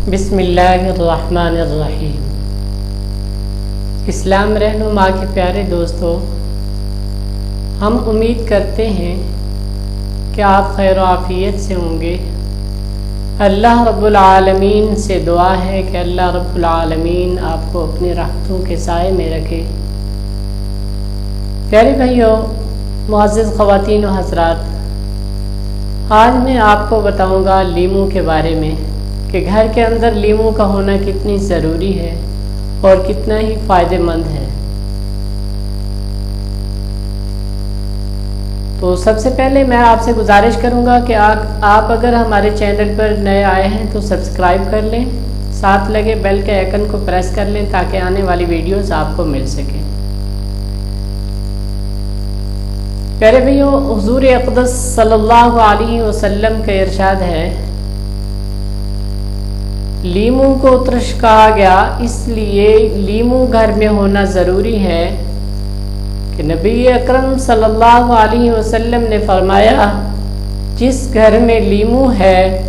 बिस्मिल्लाहिर्रहमानिर्रहीम। इस्लाम रहनुमा के प्यारे दोस्तों, हम उम्मीद करते हैं कि आप खैर आफियत से होंगे। अल्लाह रब्बुल आलमीन से दुआ है कि अल्लाह रब्बुल आलमीन आपको अपनी रहमतों के साए में रखे। प्यारे भाइयों, मुअज़्ज़िज़ ख़वातीन व हज़रात, आज मैं आपको बताऊंगा लीमू के बारे में कि घर के अंदर लीमू का होना कितनी ज़रूरी है और कितना ही फ़ायदेमंद है। तो सबसे पहले मैं आपसे गुजारिश करूंगा कि आप अगर हमारे चैनल पर नए आए हैं तो सब्सक्राइब कर लें, साथ लगे बेल के आइकन को प्रेस कर लें ताकि आने वाली वीडियोस आपको मिल सके। प्यारे भैयों, हुज़ूर अक़दस सल्लल्लाहु अलैहि वसल्लम का इरशाद है, लीमू को तृष कहा गया इसलिए लीमू घर में होना ज़रूरी है कि नबी अकरम सल्लल्लाहु अलैहि वसल्लम ने फरमाया, जिस घर में लीमू है,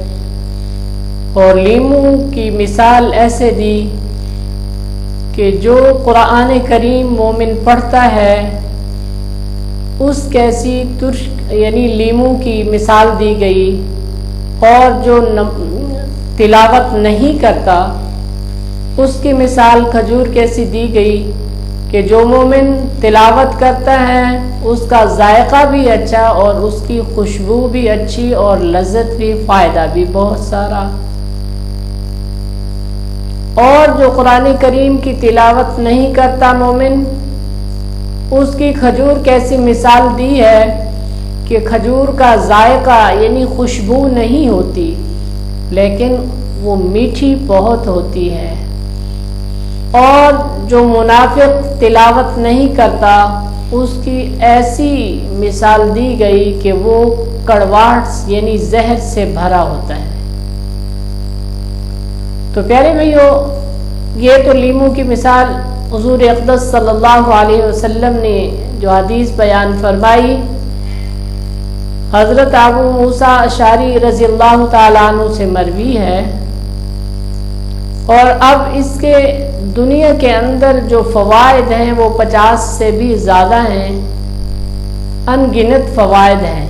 और लीमू की मिसाल ऐसे दी कि जो कुरान करीम मोमिन पढ़ता है उस कैसी तुर्श यानी लीमू की मिसाल दी गई, और जो तिलावत नहीं करता उसकी मिसाल खजूर कैसी दी गई कि जो मोमिन तिलावत करता है उसका जायका भी अच्छा और उसकी खुशबू भी अच्छी और लज्जत भी, फ़ायदा भी बहुत सारा। और जो कुरान करीम की तिलावत नहीं करता मोमिन, उसकी खजूर कैसी मिसाल दी है कि खजूर का जायका यानी खुशबू नहीं होती लेकिन वो मीठी बहुत होती है। और जो मुनाफिक तिलावत नहीं करता उसकी ऐसी मिसाल दी गई कि वो कड़वाहट यानी जहर से भरा होता है। तो प्यारे भाइयों, ये तो लीमू की मिसाल हुज़ूर अक़दस सल्लल्लाहु अलैहि वसल्लम ने जो हदीस बयान फरमाई, हज़रत अबू मूसा अशअरी रज़ियल्लाहु ताला अन्हु से मरवी है। और अब इसके दुनिया के अंदर जो फ़वाइद हैं वो 50 से भी ज़्यादा हैं, अनगिनत फ़वाइद हैं।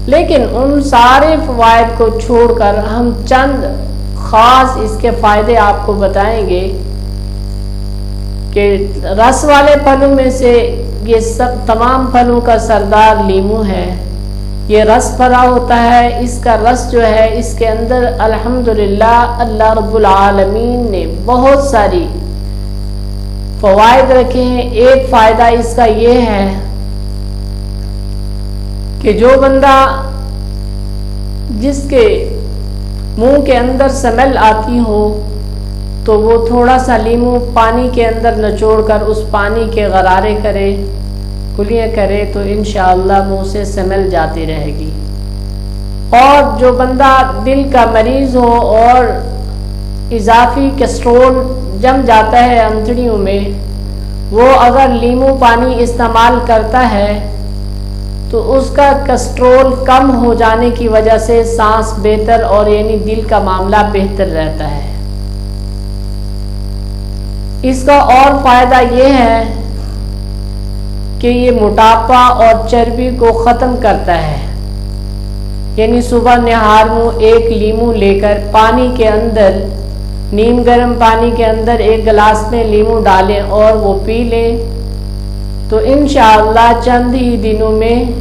लेकिन उन सारे फ़वाइद को छोड़कर हम चंद ख़ास इसके फ़ायदे आपको बताएंगे कि रस वाले फलों में से ये सब तमाम फलों का सरदार लीमू है। ये रस भरा होता है। इसका रस जो है इसके अंदर अल्हम्दुलिल्लाह अल्लाह रब्बुल आलमीन ने बहुत सारी फ़वाइद रखे हैं। एक फ़ायदा इसका ये है कि जो बंदा जिसके मुंह के अंदर स्मेल आती हो तो वो थोड़ा सा लीमू पानी के अंदर निचोड़कर उस पानी के गरारे करे, कुलियाँ करे, तो इंशाअल्लाह मुँह से स्मेल जाती रहेगी। और जो बंदा दिल का मरीज़ हो और इजाफी कोलेस्ट्रॉल जम जाता है अंतड़ियों में, वो अगर लीमू पानी इस्तेमाल करता है तो उसका कोलेस्ट्रॉल कम हो जाने की वजह से सांस बेहतर और यानी दिल का मामला बेहतर रहता है। इसका और फायदा ये है कि ये मोटापा और चर्बी को ख़त्म करता है। यानी सुबह निहार मुँह एक लीमू लेकर पानी के अंदर, नीम गर्म पानी के अंदर एक गिलास में लीमू डालें और वो पी लें तो इंशाअल्लाह चंद ही दिनों में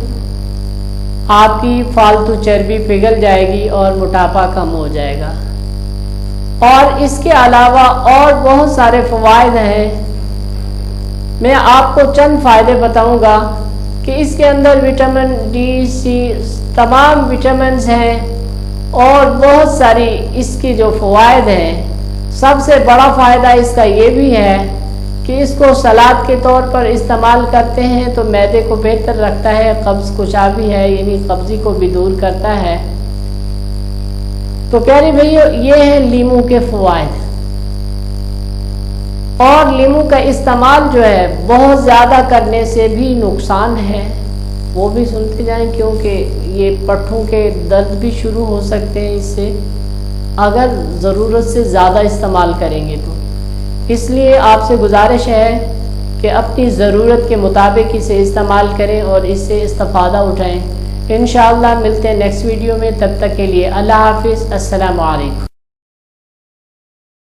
आपकी फालतू चर्बी पिघल जाएगी और मोटापा कम हो जाएगा। और इसके अलावा और बहुत सारे फ़वाइद हैं। मैं आपको चंद फ़ायदे बताऊंगा कि इसके अंदर विटामिन डी, सी, तमाम विटामिन्स हैं और बहुत सारी इसकी जो फ़वाइद हैं। सबसे बड़ा फ़ायदा इसका ये भी है कि इसको सलाद के तौर पर इस्तेमाल करते हैं तो मैदे को बेहतर रखता है, कब्ज़ कुशा भी है यानी कब्ज़ी को भी दूर करता है। तो प्यारे भैया, ये है लीमू के फ़वाइद। और लीमू का इस्तेमाल जो है बहुत ज़्यादा करने से भी नुकसान है, वो भी सुनते जाएं, क्योंकि ये पट्ठों के दर्द भी शुरू हो सकते हैं इससे। अगर ज़रूरत से ज़्यादा इस्तेमाल करेंगे तो। इसलिए आपसे गुजारिश है कि अपनी ज़रूरत के मुताबिक इसे इस्तेमाल करें और इससे इस्तिफ़ादा उठाएं। इंशाअल्लाह मिलते हैं नेक्स्ट वीडियो में, तब तक के लिए अल्लाह हाफिज़, अस्सलामु अलैकुम।